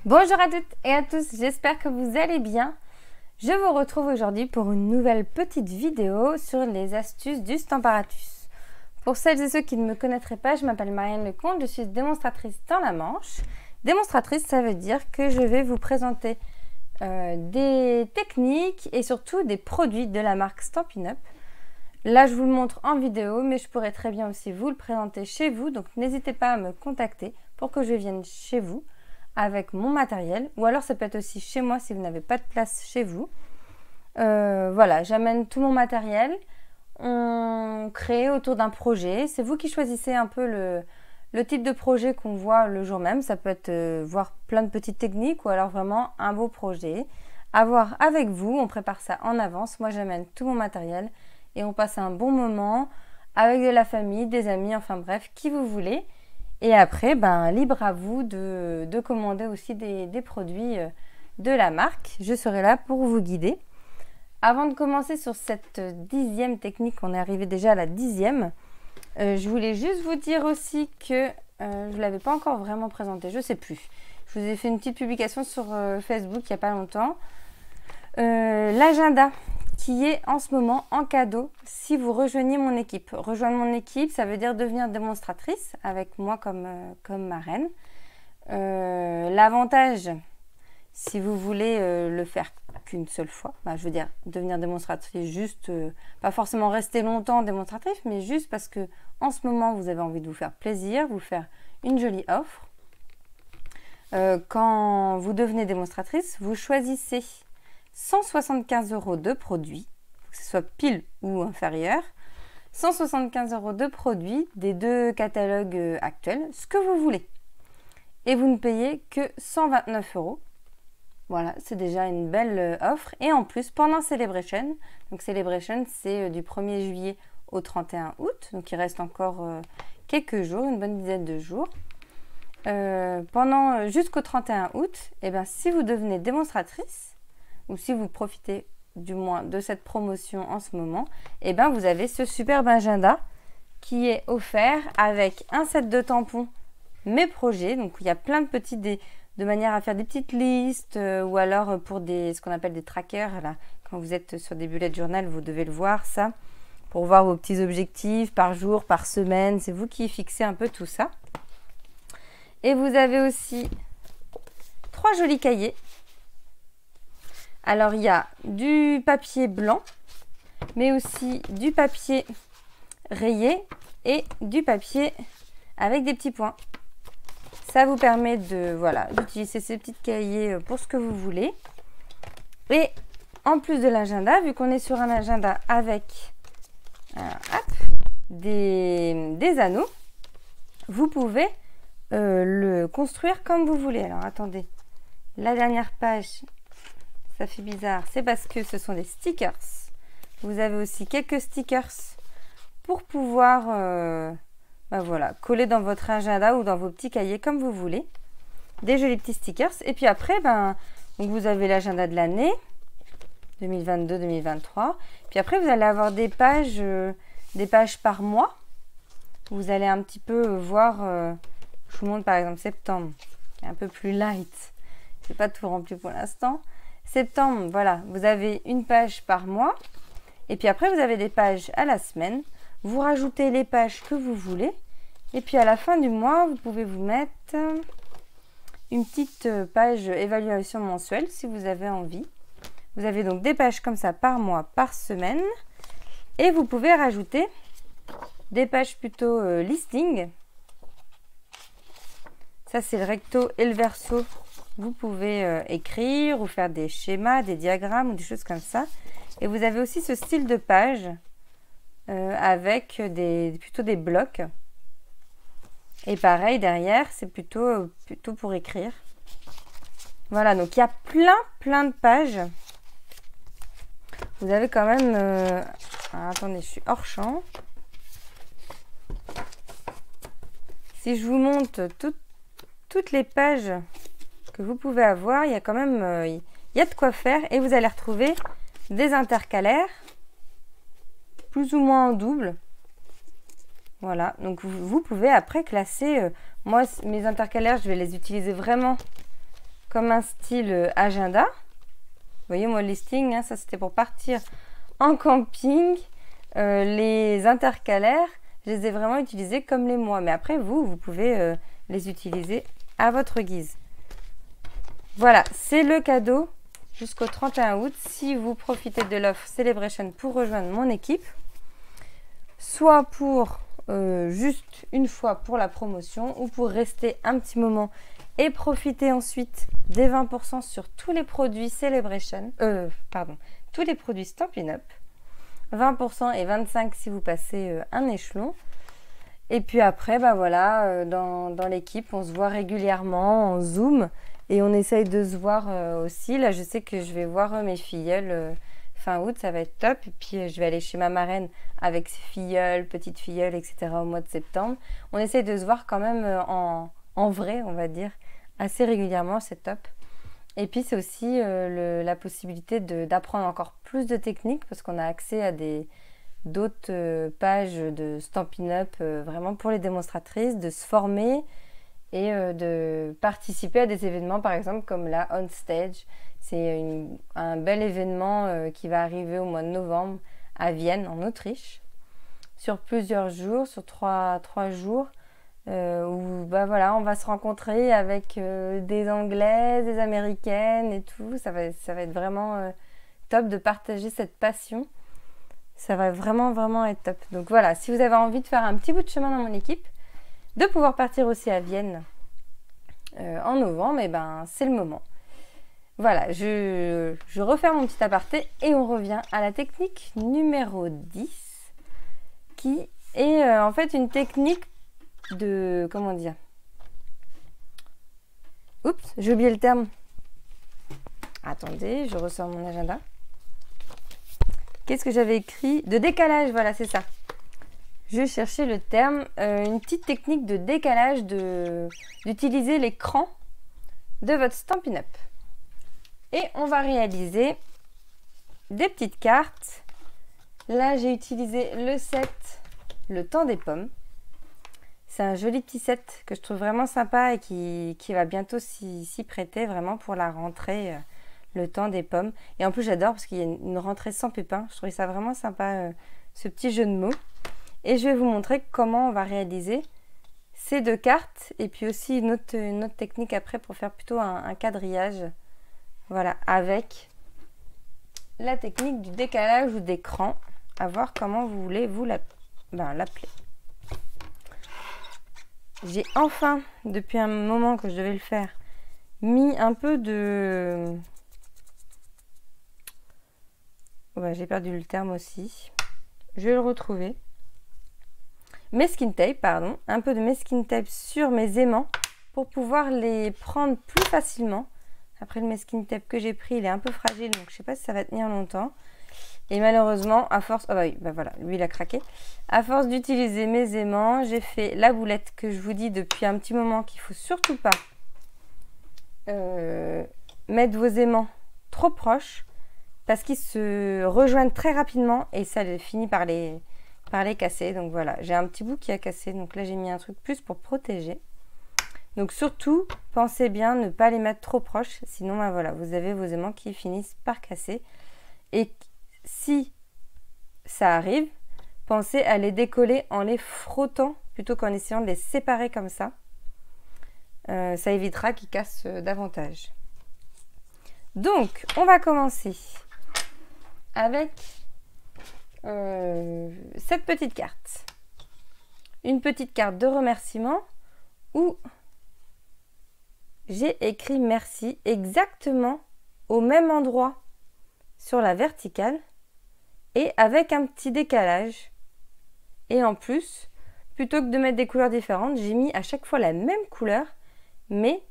Bonjour à toutes et à tous, j'espère que vous allez bien. Je vous retrouve aujourd'hui pour une nouvelle petite vidéo sur les astuces du Stamparatus. Pour celles et ceux qui ne me connaîtraient pas, je m'appelle Marianne Lecomte, je suis démonstratrice dans la Manche. Démonstratrice, ça veut dire que je vais vous présenter des techniques et surtout des produits de la marque Stampin' Up. Là, je vous le montre en vidéo, mais je pourrais très bien aussi vous le présenter chez vous. Donc, n'hésitez pas à me contacter pour que je vienne chez vous avec mon matériel. Ou alors, ça peut être aussi chez moi si vous n'avez pas de place chez vous. Voilà, j'amène tout mon matériel. On crée autour d'un projet. C'est vous qui choisissez un peu le type de projet qu'on voit le jour même. Ça peut être voir plein de petites techniques ou alors vraiment un beau projet. À voir avec vous, on prépare ça en avance. Moi, j'amène tout mon matériel. Et on passe un bon moment avec de la famille, des amis, enfin bref, qui vous voulez. Et après, libre à vous de commander aussi des produits de la marque. Je serai là pour vous guider. Avant de commencer sur cette 10e technique, on est arrivé déjà à la 10e. Je voulais juste vous dire aussi que je ne l'avais pas encore vraiment présenté, je ne sais plus. Je vous ai fait une petite publication sur Facebook il n'y a pas longtemps. L'agenda qui est en ce moment en cadeau si vous rejoignez mon équipe. Rejoindre mon équipe, ça veut dire devenir démonstratrice avec moi comme marraine. L'avantage, si vous voulez le faire qu'une seule fois, je veux dire devenir démonstratrice juste, pas forcément rester longtemps démonstratrice, mais juste parce que en ce moment vous avez envie de vous faire plaisir, vous faire une jolie offre. Quand vous devenez démonstratrice, vous choisissez 175 € de produits, que ce soit pile ou inférieur, 175 € de produits des deux catalogues actuels, ce que vous voulez. Et vous ne payez que 129 €. Voilà, c'est déjà une belle offre. Et en plus, pendant Celebration, donc Celebration, c'est du 1er juillet au 31 août, donc il reste encore quelques jours, une bonne dizaine de jours. Jusqu'au 31 août, si vous devenez démonstratrice, ou si vous profitez du moins de cette promotion en ce moment, vous avez ce superbe agenda qui est offert avec un set de tampons mes projets. Donc il y a plein de petits de manière à faire des petites listes ou alors pour ce qu'on appelle des trackers. Là, quand vous êtes sur des bullet journal, vous devez le voir ça pour voir vos petits objectifs par jour, par semaine. C'est vous qui fixez un peu tout ça. Et vous avez aussi 3 jolis cahiers. Alors, il y a du papier blanc, mais aussi du papier rayé et du papier avec des petits points. Ça vous permet d'utiliser ces petits cahiers pour ce que vous voulez. Et en plus de l'agenda, vu qu'on est sur un agenda avec des anneaux, vous pouvez le construire comme vous voulez. Alors, attendez, la dernière page... Ça fait bizarre, c'est parce que ce sont des stickers. Vous avez aussi quelques stickers pour pouvoir coller dans votre agenda ou dans vos petits cahiers comme vous voulez. Des jolis petits stickers. Et puis après, donc vous avez l'agenda de l'année 2022-2023. Puis après, vous allez avoir des pages par mois. Vous allez un petit peu voir, je vous montre par exemple septembre, qui est un peu plus light. Je n'ai pas tout rempli pour l'instant. Septembre, voilà, vous avez une page par mois. Et puis après, vous avez des pages à la semaine. Vous rajoutez les pages que vous voulez. Et puis à la fin du mois, vous pouvez vous mettre une petite page évaluation mensuelle si vous avez envie. Vous avez donc des pages comme ça par mois, par semaine. Et vous pouvez rajouter des pages plutôt listing. Ça, c'est le recto et le verso. Vous pouvez écrire ou faire des schémas, des diagrammes ou des choses comme ça. Et vous avez aussi ce style de page avec plutôt des blocs. Et pareil, derrière, c'est plutôt pour écrire. Voilà, donc il y a plein de pages. Vous avez quand même... Alors, attendez, je suis hors champ. Si je vous montre toutes les pages que vous pouvez avoir, il y a quand même il y a de quoi faire. Et vous allez retrouver des intercalaires, plus ou moins en double. Voilà, donc vous pouvez après classer. Moi, mes intercalaires, je vais les utiliser vraiment comme un style agenda. Vous voyez, moi, le listing, hein, ça c'était pour partir en camping. Les intercalaires, je les ai vraiment utilisés comme les mois. Mais après, vous pouvez les utiliser à votre guise. Voilà, c'est le cadeau jusqu'au 31 août. Si vous profitez de l'offre Celebration pour rejoindre mon équipe, soit pour juste une fois pour la promotion ou pour rester un petit moment et profiter ensuite des 20% sur tous les produits Celebration, tous les produits Stampin' Up, 20% et 25% si vous passez un échelon. Et puis après, bah voilà, dans l'équipe, on se voit régulièrement en Zoom et on essaye de se voir aussi. Là, je sais que je vais voir mes filleuls fin août, ça va être top. Et puis, je vais aller chez ma marraine avec ses filleuls, petites filleuls, etc. au mois de septembre. On essaye de se voir quand même en vrai, on va dire, assez régulièrement, c'est top. Et puis, c'est aussi la possibilité d'apprendre encore plus de techniques parce qu'on a accès à d'autres pages de Stampin' Up vraiment pour les démonstratrices, de se former et de participer à des événements par exemple comme la On Stage. C'est un bel événement qui va arriver au mois de novembre à Vienne en Autriche sur plusieurs jours, sur trois jours où bah voilà, on va se rencontrer avec des Anglaises, des Américaines et tout. Ça va être vraiment top de partager cette passion. Ça va vraiment être top. Donc voilà, si vous avez envie de faire un petit bout de chemin dans mon équipe, de pouvoir partir aussi à Vienne en novembre, et ben c'est le moment. Voilà, je referme mon petit aparté et on revient à la technique numéro 10 qui est en fait une technique de... comment dire? Oups, j'ai oublié le terme. Attendez, je ressors mon agenda. Qu'est-ce que j'avais écrit? De décalage, voilà, c'est ça. Je cherchais le terme. Une petite technique de décalage, d'utiliser l'écran de votre Stampin' Up. Et on va réaliser des petites cartes. Là, j'ai utilisé le set Le Temps des Pommes. C'est un joli petit set que je trouve vraiment sympa et qui va bientôt s'y prêter vraiment pour la rentrée. Le Temps des Pommes. Et en plus, j'adore parce qu'il y a une rentrée sans pépins. Je trouvais ça vraiment sympa, ce petit jeu de mots. Et je vais vous montrer comment on va réaliser ces deux cartes. Et puis aussi une autre technique après pour faire plutôt un quadrillage. Voilà, avec la technique du décalage ou d'écran. À voir comment vous voulez vous l'appeler. J'ai enfin, depuis un moment que je devais le faire, mis un peu de... Ouais, j'ai perdu le terme aussi. Je vais le retrouver. Mesking tape, pardon. Un peu de mesking tape sur mes aimants pour pouvoir les prendre plus facilement. Après, le mesking tape que j'ai pris, il est un peu fragile, donc je ne sais pas si ça va tenir longtemps. Et malheureusement, à force... Ah bah oui, bah voilà, lui il a craqué. À force d'utiliser mes aimants, j'ai fait la boulette que je vous dis depuis un petit moment qu'il ne faut surtout pas mettre vos aimants trop proches parce qu'ils se rejoignent très rapidement et ça finit par les casser. Donc voilà, j'ai un petit bout qui a cassé, donc là j'ai mis un truc plus pour protéger. Donc surtout, pensez bien ne pas les mettre trop proches, sinon bah voilà, vous avez vos aimants qui finissent par casser. Et si ça arrive, pensez à les décoller en les frottant plutôt qu'en essayant de les séparer comme ça. Ça évitera qu'ils cassent davantage. Donc, on va commencer avec cette petite carte. Une petite carte de remerciement où j'ai écrit merci exactement au même endroit sur la verticale et avec un petit décalage. Et en plus, plutôt que de mettre des couleurs différentes, j'ai mis à chaque fois la même couleur, mais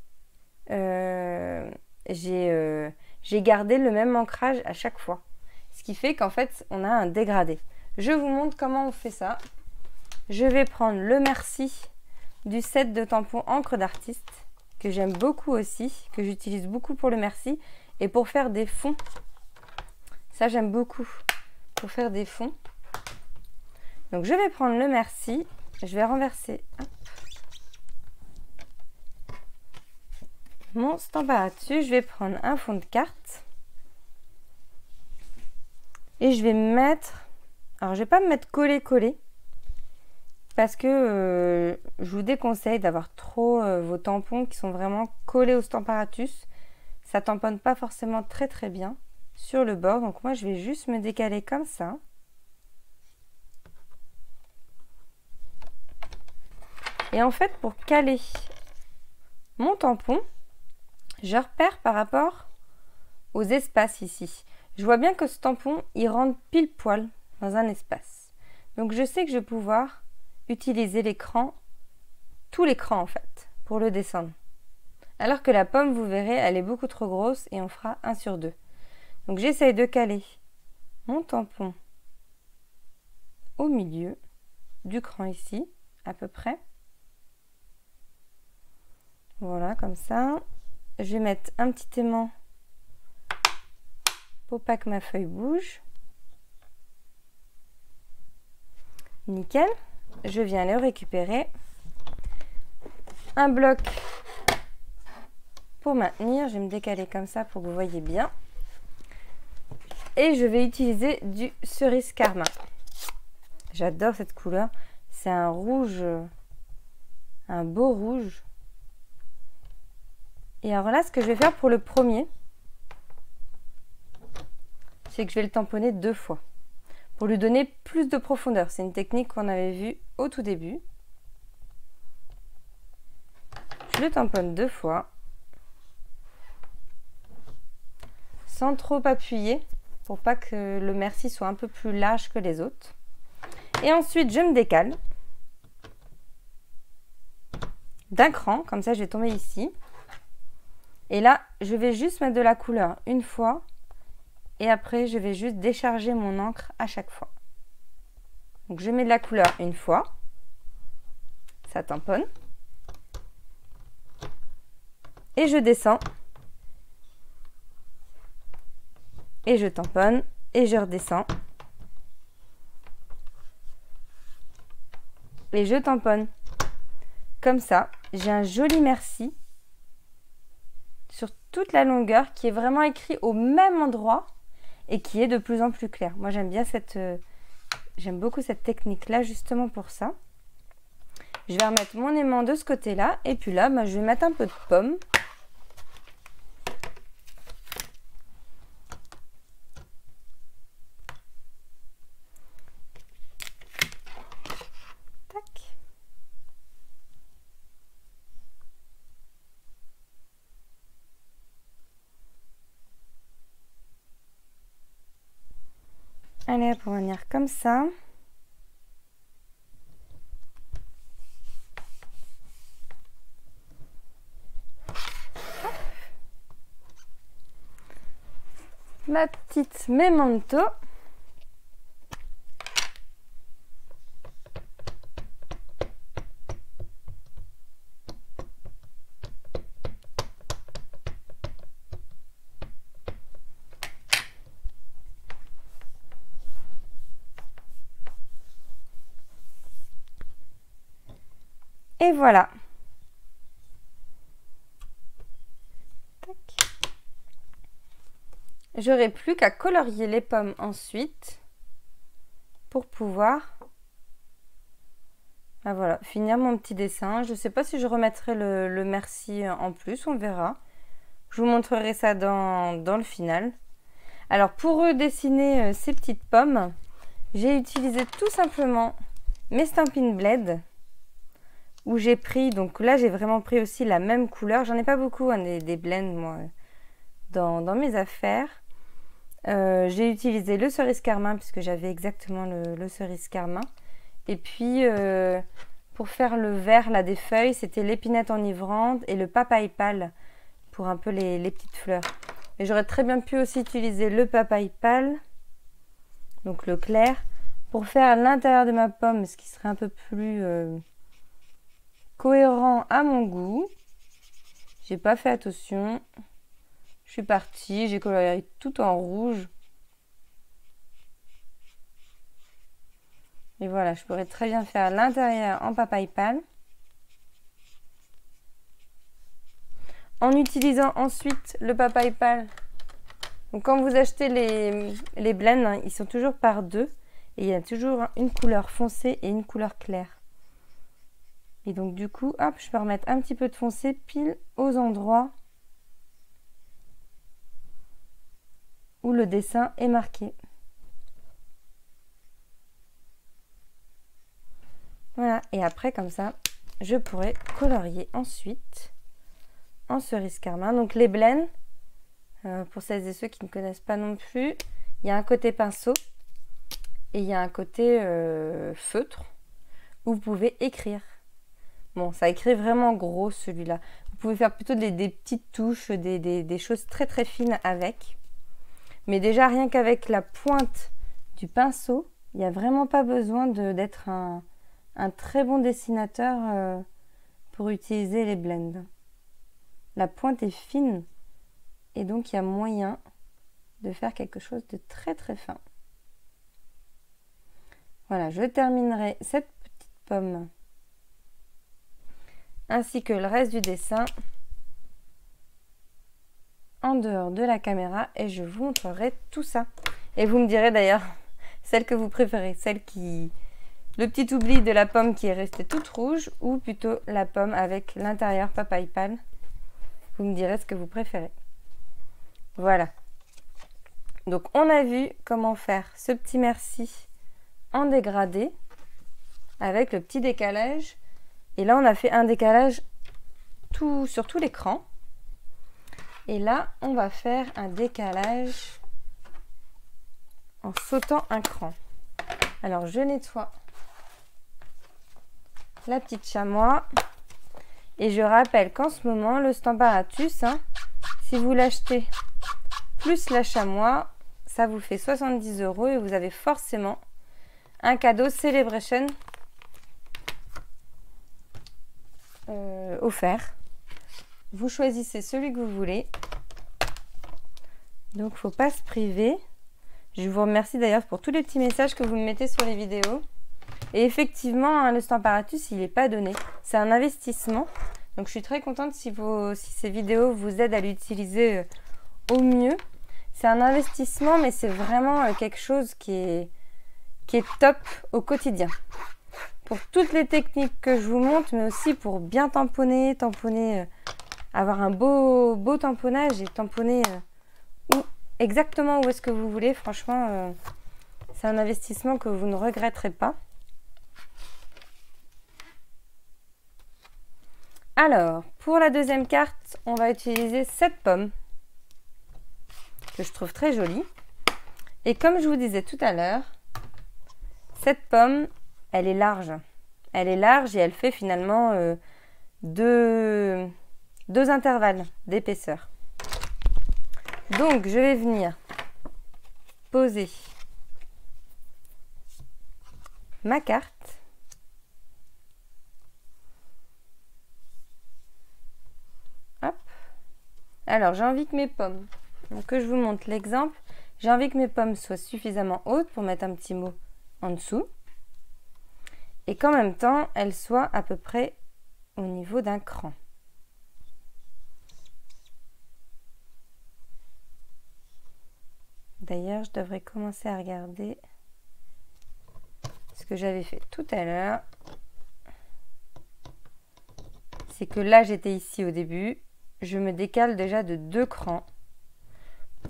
j'ai gardé le même ancrage à chaque fois. Ce qui fait qu'en fait, on a un dégradé. Je vous montre comment on fait ça. Je vais prendre le merci du set de tampons encre d'artiste, que j'aime beaucoup aussi, que j'utilise beaucoup pour le merci et pour faire des fonds. Ça, j'aime beaucoup pour faire des fonds. Donc, je vais prendre le merci. Je vais renverser. Hop. mon Stamparatus. Je vais prendre un fond de carte. Et je vais me mettre... Alors, je vais pas me mettre collé-collé. Parce que je vous déconseille d'avoir trop vos tampons qui sont vraiment collés au Stamparatus. Ça tamponne pas forcément très très bien sur le bord. Donc moi, je vais juste me décaler comme ça. Et en fait, pour caler mon tampon, je repère par rapport aux espaces ici. Je vois bien que ce tampon, il rentre pile poil dans un espace. Donc je sais que je vais pouvoir utiliser l'écran, tout l'écran en fait, pour le descendre. Alors que la pomme, vous verrez, elle est beaucoup trop grosse et on fera 1 sur 2. Donc j'essaye de caler mon tampon au milieu du cran ici, à peu près. Voilà, comme ça. Je vais mettre un petit aimant pour pas que ma feuille bouge. Nickel. Je viens le récupérer. Un bloc pour maintenir. Je vais me décaler comme ça pour que vous voyez bien. Et je vais utiliser du cerise carmin. J'adore cette couleur. C'est un rouge, un beau rouge. Et alors là, ce que je vais faire pour le premier, c'est que je vais le tamponner 2 fois. Pour lui donner plus de profondeur. C'est une technique qu'on avait vue au tout début. Je le tamponne 2 fois. Sans trop appuyer. Pour pas que le merci soit un peu plus large que les autres. Et ensuite, je me décale. D'un cran. Comme ça, je vais tomber ici. Et là, je vais juste mettre de la couleur une fois. Et après, je vais juste décharger mon encre à chaque fois. Donc, je mets de la couleur une fois. Ça tamponne. Et je descends. Et je tamponne. Et je redescends. Et je tamponne. Comme ça, j'ai un joli merci sur toute la longueur qui est vraiment écrit au même endroit. Et qui est de plus en plus clair. Moi, j'aime bien j'aime beaucoup cette technique-là, justement pour ça. Je vais remettre mon aimant de ce côté-là. Et puis là, je vais mettre un peu de pomme. Tac. Allez, pour venir comme ça. Ma petite memento. Et voilà. J'aurai plus qu'à colorier les pommes ensuite pour pouvoir voilà, finir mon petit dessin. Je ne sais pas si je remettrai le merci en plus, on verra. Je vous montrerai ça dans le final. Alors pour dessiner ces petites pommes, j'ai utilisé tout simplement mes Stampin' Blend. Où j'ai pris, donc là j'ai vraiment pris aussi la même couleur. J'en ai pas beaucoup, hein, des blends moi, dans mes affaires. J'ai utilisé le cerise carmin puisque j'avais exactement le cerise carmin. Et puis pour faire le vert là des feuilles, c'était l'épinette enivrante et le papaye pâle pour un peu les petites fleurs. Et j'aurais très bien pu aussi utiliser le papaye pâle, donc le clair, pour faire l'intérieur de ma pomme, ce qui serait un peu plus cohérent à mon goût. J'ai pas fait attention. Je suis partie, j'ai coloré tout en rouge. Et voilà, je pourrais très bien faire l'intérieur en papaye pâle. en utilisant ensuite le PapaYpal. Donc quand vous achetez les blends, hein, ils sont toujours par deux. Et il y a toujours une couleur foncée et une couleur claire. Et donc du coup, hop, je peux remettre un petit peu de foncé pile aux endroits où le dessin est marqué. Voilà, et après comme ça, je pourrais colorier ensuite en cerise carmin. Donc les blends, pour celles et ceux qui ne connaissent pas non plus, il y a un côté pinceau et il y a un côté feutre où vous pouvez écrire. Bon, ça écrit vraiment gros celui-là. Vous pouvez faire plutôt des petites touches, des choses très très fines avec. Mais déjà, rien qu'avec la pointe du pinceau, il n'y a vraiment pas besoin d'être un très bon dessinateur pour utiliser les blends. La pointe est fine et donc il y a moyen de faire quelque chose de très très fin. Voilà, je terminerai cette petite pomme ainsi que le reste du dessin en dehors de la caméra et je vous montrerai tout ça. Et vous me direz d'ailleurs celle que vous préférez, celle qui... Le petit oubli de la pomme qui est restée toute rouge ou plutôt la pomme avec l'intérieur PapaYpal. Vous me direz ce que vous préférez. Voilà. Donc on a vu comment faire ce petit merci en dégradé avec le petit décalage. Et là on a fait un décalage sur tout l'écran. Et là on va faire un décalage en sautant un cran. Alors je nettoie la petite chamois et je rappelle qu'en ce moment le Stamparatus, hein, si vous l'achetez plus la chamois, ça vous fait 70 € et vous avez forcément un cadeau Celebration offert. Vous choisissez celui que vous voulez. Donc faut pas se priver. Je vous remercie d'ailleurs pour tous les petits messages que vous me mettez sur les vidéos. Et effectivement, hein, le Stamparatus, il n'est pas donné. C'est un investissement. Donc je suis très contente si ces vidéos vous aident à l'utiliser au mieux. C'est un investissement, mais c'est vraiment quelque chose qui est top au quotidien. Pour toutes les techniques que je vous montre, mais aussi pour bien tamponner, avoir un beau tamponnage et tamponner exactement où est-ce que vous voulez. Franchement, c'est un investissement que vous ne regretterez pas. Alors, pour la deuxième carte, on va utiliser cette pomme que je trouve très jolie. Et comme je vous disais tout à l'heure, cette pomme, elle est large. Elle est large et elle fait finalement deux intervalles d'épaisseur. Donc, je vais venir poser ma carte. Hop. Alors, j'ai envie que mes pommes, donc que je vous montre l'exemple, j'ai envie que mes pommes soient suffisamment hautes pour mettre un petit mot en dessous. Et qu'en même temps, elles soient à peu près au niveau d'un cran. D'ailleurs, je devrais commencer à regarder ce que j'avais fait tout à l'heure. C'est que là, j'étais ici au début. Je me décale déjà de 2 crans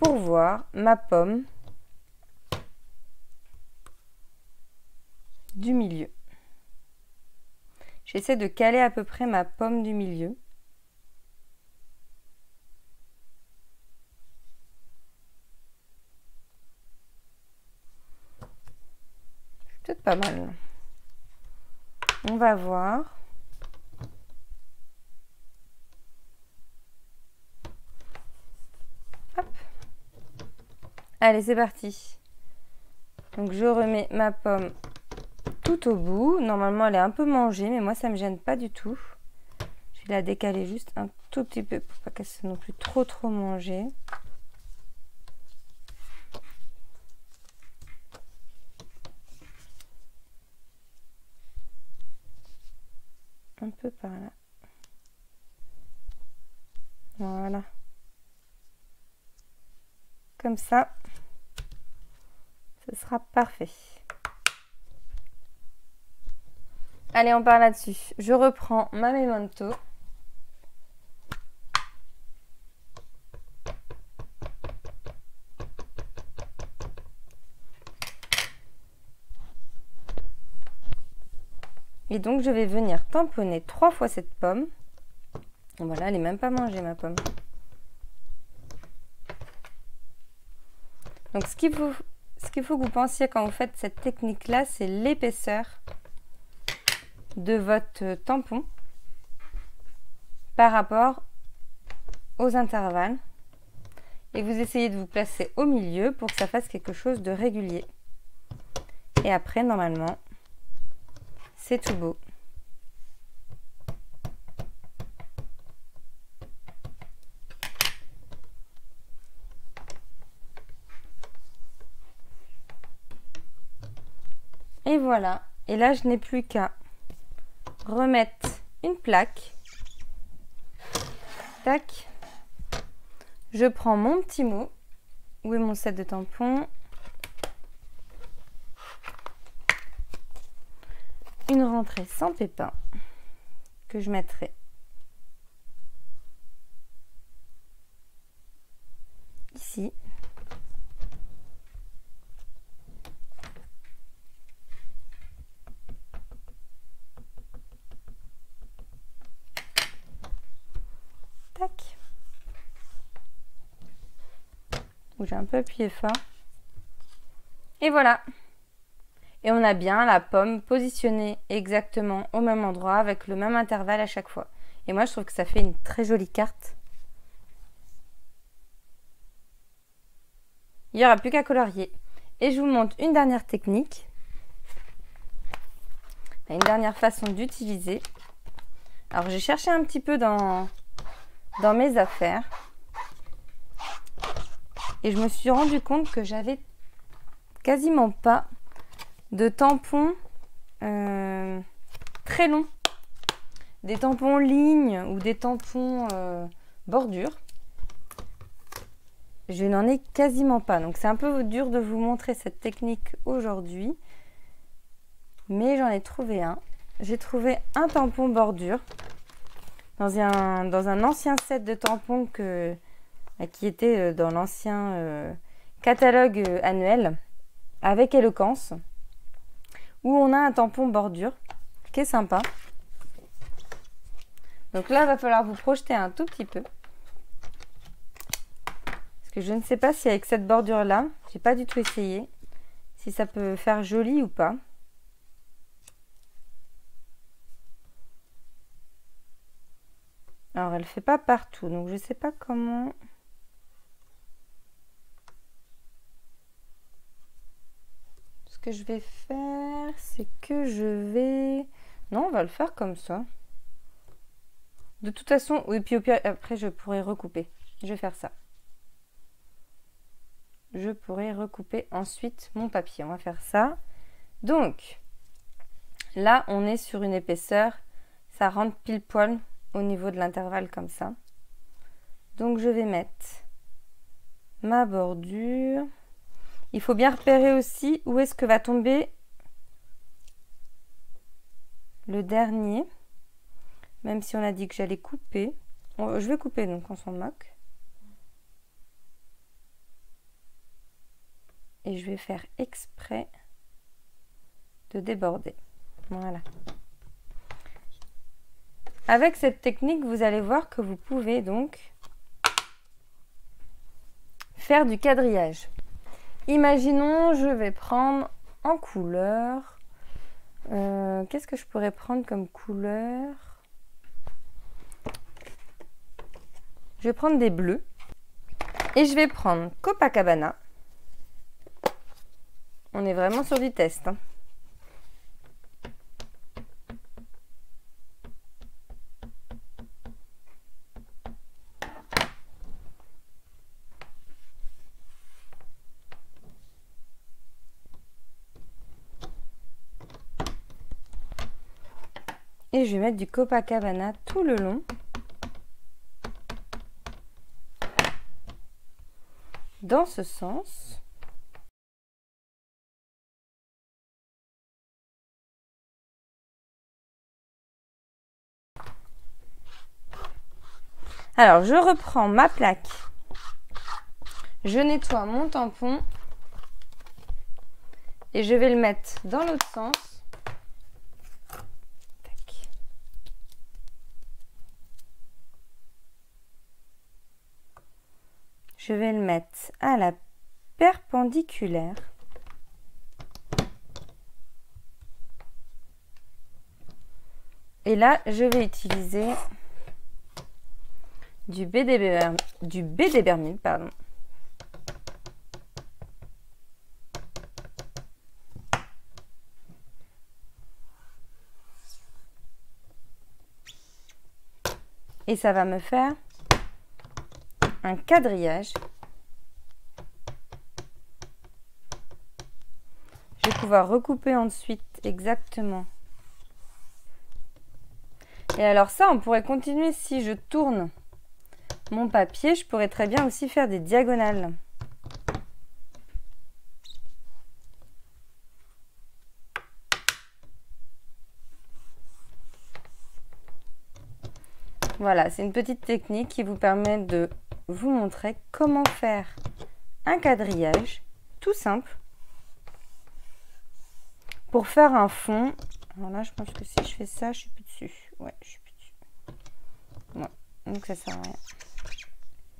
pour voir ma pomme du milieu. J'essaie de caler à peu près ma pomme du milieu. C'est peut-être pas mal. On va voir. Hop. Allez, c'est parti. Donc je remets ma pomme tout au bout. Normalement, elle est un peu mangée, mais moi, ça me gêne pas du tout. Je vais la décaler juste un tout petit peu pour pas qu'elle soit non plus trop mangée. Un peu par là. Voilà. Comme ça, ce sera parfait. Allez, on part là-dessus. Je reprends ma Memento. Et donc, je vais venir tamponner 3 fois cette pomme. Voilà, elle n'est même pas mangée, ma pomme. Donc, ce qu'il faut que vous pensiez quand vous faites cette technique-là, c'est l'épaisseur de votre tampon par rapport aux intervalles. Et vous essayez de vous placer au milieu pour que ça fasse quelque chose de régulier. Et après, normalement, c'est tout beau. Et voilà. Et là, je n'ai plus qu'à remettre une plaque. Tac. Je prends mon petit mot. Où est mon set de tampons? Une rentrée sans pépin que je mettrai ici. Tac. Où j'ai un peu appuyé fort. Et voilà. Et on a bien la pomme positionnée exactement au même endroit avec le même intervalle à chaque fois. Et moi, je trouve que ça fait une très jolie carte. Il n'y aura plus qu'à colorier. Et je vous montre une dernière technique. Une dernière façon d'utiliser. Alors, j'ai cherché un petit peu dans mes affaires. Et je me suis rendu compte que j'avais quasiment pas de tampons très longs. Des tampons lignes ou des tampons bordure. Je n'en ai quasiment pas. Donc c'est un peu dur de vous montrer cette technique aujourd'hui. Mais j'en ai trouvé un. J'ai trouvé un tampon bordure dans un ancien set de tampons qui était dans l'ancien catalogue annuel avec Eloquence, où on a un tampon bordure qui est sympa. Donc là, il va falloir vous projeter un tout petit peu. Parce que je ne sais pas si avec cette bordure-là, j'ai pas du tout essayé, si ça peut faire joli ou pas. Alors, elle ne fait pas partout, donc je ne sais pas comment... Ce que je vais faire, c'est que je vais... Non, on va le faire comme ça. De toute façon, oui, puis au pire, après, je pourrais recouper. Je vais faire ça. Je pourrais recouper ensuite mon papier. On va faire ça. Donc, là, on est sur une épaisseur. Ça rentre pile poil au niveau de l'intervalle comme ça. Donc, je vais mettre ma bordure. Il faut bien repérer aussi où est-ce que va tomber le dernier. Même si on a dit que j'allais couper. Je vais couper, donc on s'en moque. Et je vais faire exprès de déborder. Voilà. Avec cette technique, vous allez voir que vous pouvez donc faire du quadrillage. Imaginons, je vais prendre en couleur. Qu'est-ce que je pourrais prendre comme couleur? Je vais prendre des bleus. Et je vais prendre Copacabana. On est vraiment sur du test, hein. Et je vais mettre du Copacabana tout le long. dans ce sens. Alors, je reprends ma plaque. Je nettoie mon tampon. Et je vais le mettre dans l'autre sens. Tac. Je vais le mettre à la perpendiculaire. Et là, je vais utiliser du BD Bermude, pardon. Et ça va me faire un quadrillage. Je vais pouvoir recouper ensuite exactement. Et alors ça, on pourrait continuer si je tourne mon papier. Je pourrais très bien aussi faire des diagonales. Voilà, c'est une petite technique qui vous permet de vous montrer comment faire un quadrillage tout simple pour faire un fond. Alors là, je pense que si je fais ça, je suis plus dessus. Ouais, je suis plus dessus. Ouais, donc ça sert à rien.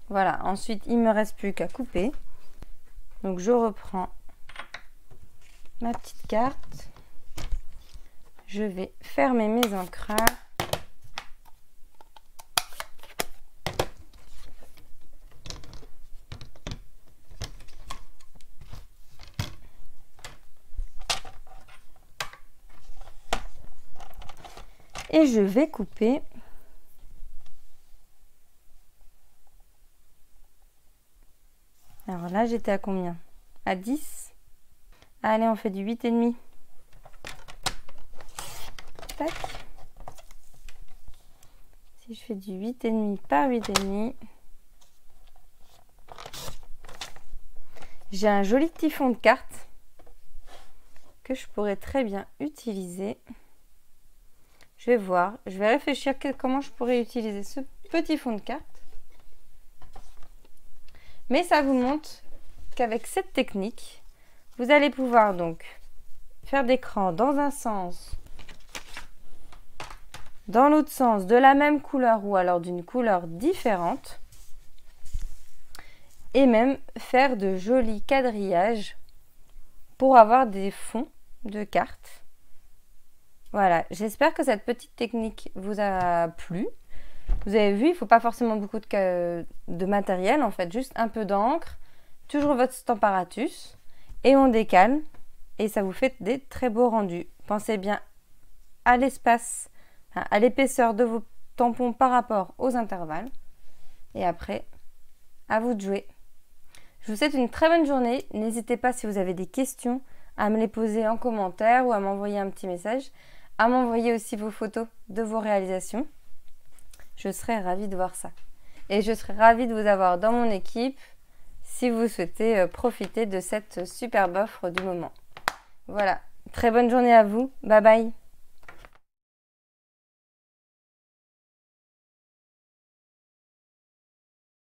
Voilà, ensuite, il me reste plus qu'à couper. Donc, je reprends ma petite carte. Je vais fermer mes encreurs. Et je vais couper alors là j'étais à combien? À 10. Allez, on fait du 8,5. Tac. Si je fais du 8,5 par 8,5, j'ai un joli petit fond de carte que je pourrais très bien utiliser. Je vais voir, je vais réfléchir comment je pourrais utiliser ce petit fond de carte. Mais ça vous montre qu'avec cette technique, vous allez pouvoir donc faire des crans dans un sens, dans l'autre sens, de la même couleur ou alors d'une couleur différente. Et même faire de jolis quadrillages pour avoir des fonds de cartes. Voilà, j'espère que cette petite technique vous a plu. Vous avez vu, il ne faut pas forcément beaucoup de matériel, en fait, juste un peu d'encre, toujours votre Stamparatus, et on décale, et ça vous fait des très beaux rendus. Pensez bien à l'espace, à l'épaisseur de vos tampons par rapport aux intervalles, et après, à vous de jouer. Je vous souhaite une très bonne journée. N'hésitez pas, si vous avez des questions, à me les poser en commentaire ou à m'envoyer un petit message, à m'envoyer aussi vos photos de vos réalisations. Je serai ravie de voir ça. Et je serai ravie de vous avoir dans mon équipe si vous souhaitez profiter de cette superbe offre du moment. Voilà, très bonne journée à vous. Bye bye.